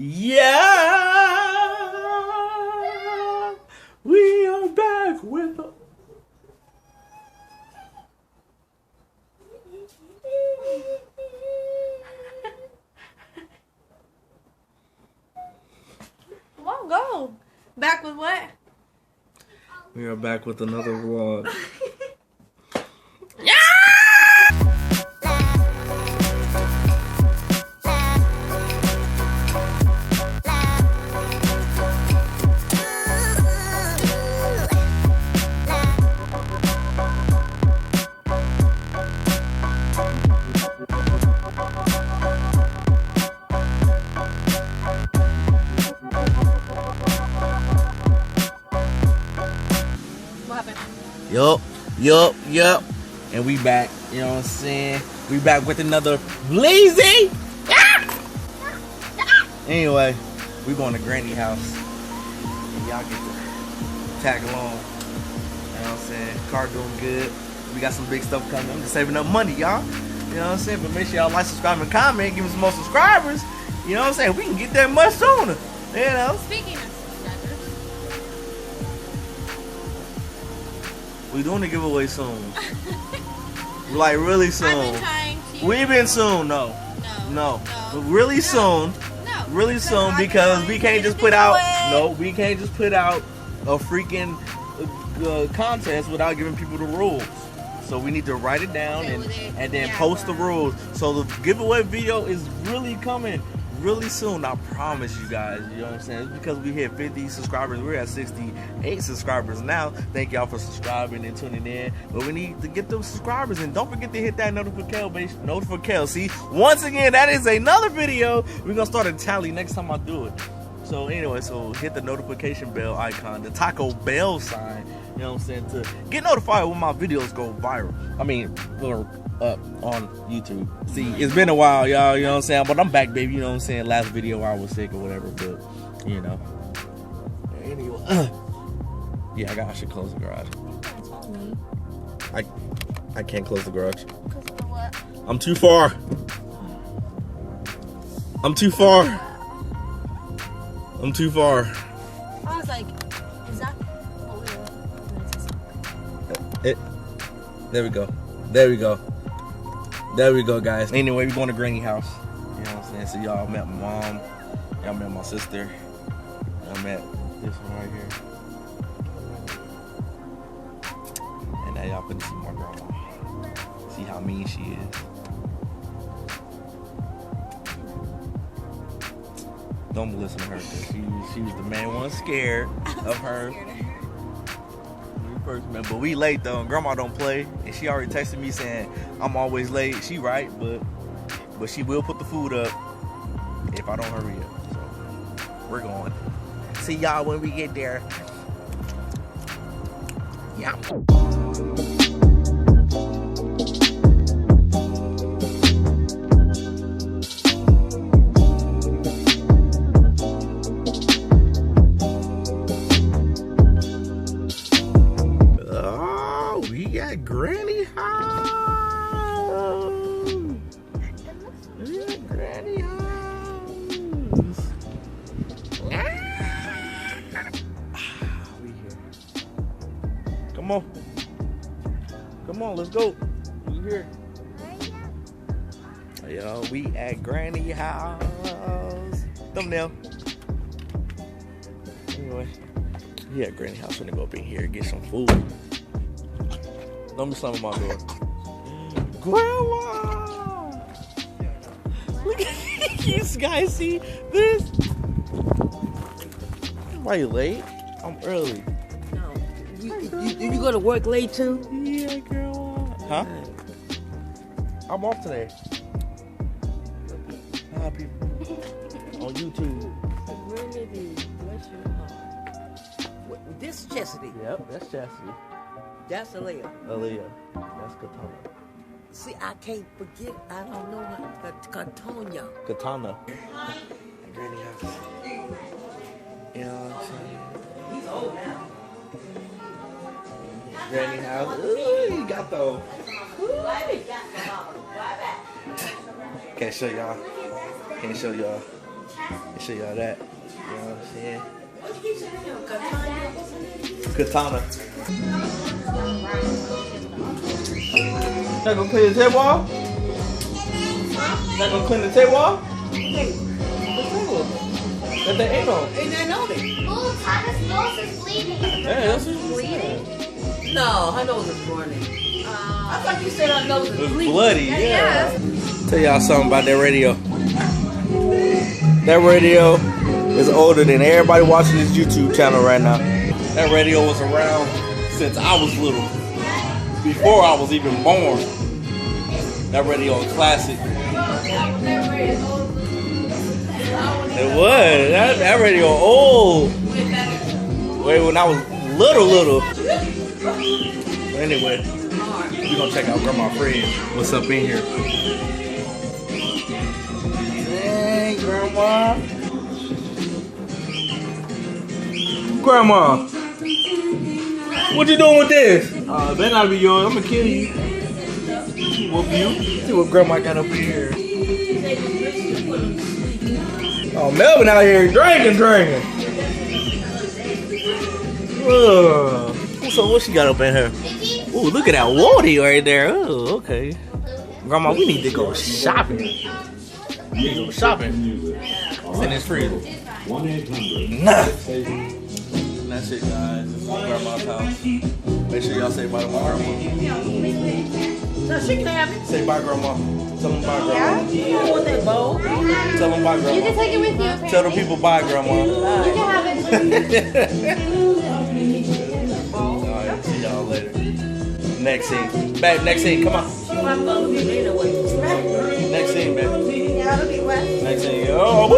Yeah, we are back with a... Well, go. Back with what? We are back with another vlog. Yup. And we back, you know what I'm saying? We back with another Bleezy! Anyway, we going to Granny house. Y'all get to tag along. You know what I'm saying? Car doing good. We got some big stuff coming. I'm just saving up money, y'all. You know what I'm saying? But make sure y'all like, subscribe, and comment. Give us some more subscribers. You know what I'm saying? We can get that much sooner. You know? Speaking of subscribers. We doing a giveaway soon. Like really soon. I've been trying to. We've been soon, no. But really soon. No. Really soon because we can't just put out. No, we can't just put out a freaking contest without giving people the rules. So we need to write it down and then post the rules. So the giveaway video is really coming really soon. I promise you guys. You know what I'm saying? It's because we hit 50 subscribers. We're at 68 subscribers now. Thank y'all for subscribing and tuning in. But we need to get those subscribers, and don't forget to hit that notification. See, once again, that is another video. We're gonna start a tally next time I do it. So anyway, so hit the notification bell icon, the Taco Bell sign. You know what I'm saying? To get notified when my videos go viral. I mean, or up on YouTube. See, it's been a while, y'all, you know what I'm saying? But I'm back, baby, you know what I'm saying? Last video I was sick or whatever, but, you know. Anyway. Yeah, I should close the garage. I can't close the garage. Because of what? I'm too far. I'm too far. I was like, is that... There we go, guys. Anyway, we're going to Granny house. You know what I'm saying? So y'all met my mom. Y'all met my sister. Y'all met this one right here. And now y'all finna see my grandma. See how mean she is. Don't listen to her, because she was the main one scared of her. But we late though, and grandma don't play, and she already texted me saying I'm always late. She right, but she will put the food up if I don't hurry up. So we're going. See y'all when we get there. Yeah. Granny house. Yeah, Granny house. We here. Come on, let's go. We here. Yo, we at Granny house. Thumbnail. Anyway, we at Granny house. We're gonna go up in here and get some food. Don't be slamming my door. Grandma! Look at you guys, see this? Why you late? I'm early. No. You go to work late too? Yeah, Grandma. Huh? I'm off today. Hi, people. On YouTube. Bless your heart. This is Chastity. Yep, that's Chastity. That's Aaliyah. That's Katana. See, I can't forget. I don't know what Katana. Katana. Granny house. You know what I'm saying? He's old now. Granny house. Ooh, you got those. Can't show y'all. I'll show y'all that. You know what I'm saying? What you say now? Katana. Not gonna clean the table off? Not gonna clean the table off? Hey, That they ain't on. ain't that on it? Oh, Tana's nose is bleeding. Yeah, that's what Bleeding? No, her nose is running. I thought you said her nose it is was bleeding. bloody. Yeah. Tell y'all something about that radio. That radio is older than everybody watching this YouTube channel right now. That radio was around since I was little. Before I was even born. That radio is classic. It was. That radio old. Wait, when I was little. Anyway, we gonna check out Grandma Fred. What's up in here? Dang, Grandma. Grandma, what you doing with this? Better not be yours. I'm gonna kill you. Whoop you. See what Grandma got up in here. Oh, Melvin out here drinking. So what she got up in here? Ooh, look at that Woody right there. Oh, okay. Grandma, we need to go shopping. We need to go shopping. What's in this freezer? Nothing. That's it, guys. This is Grandma's house. Make sure y'all say bye to my grandma. No, she can have it. Say bye, Grandma. Tell them bye, Grandma. You don't want that bowl? Tell them bye, You can Grandma. take it with you. Tell the people bye, Grandma. You can have it. Alright, see y'all later. Next scene. Babe, next scene. Come on. My phone be anyway. Next scene, babe. Yeah, it'll be wet. Next scene. Oh, woo!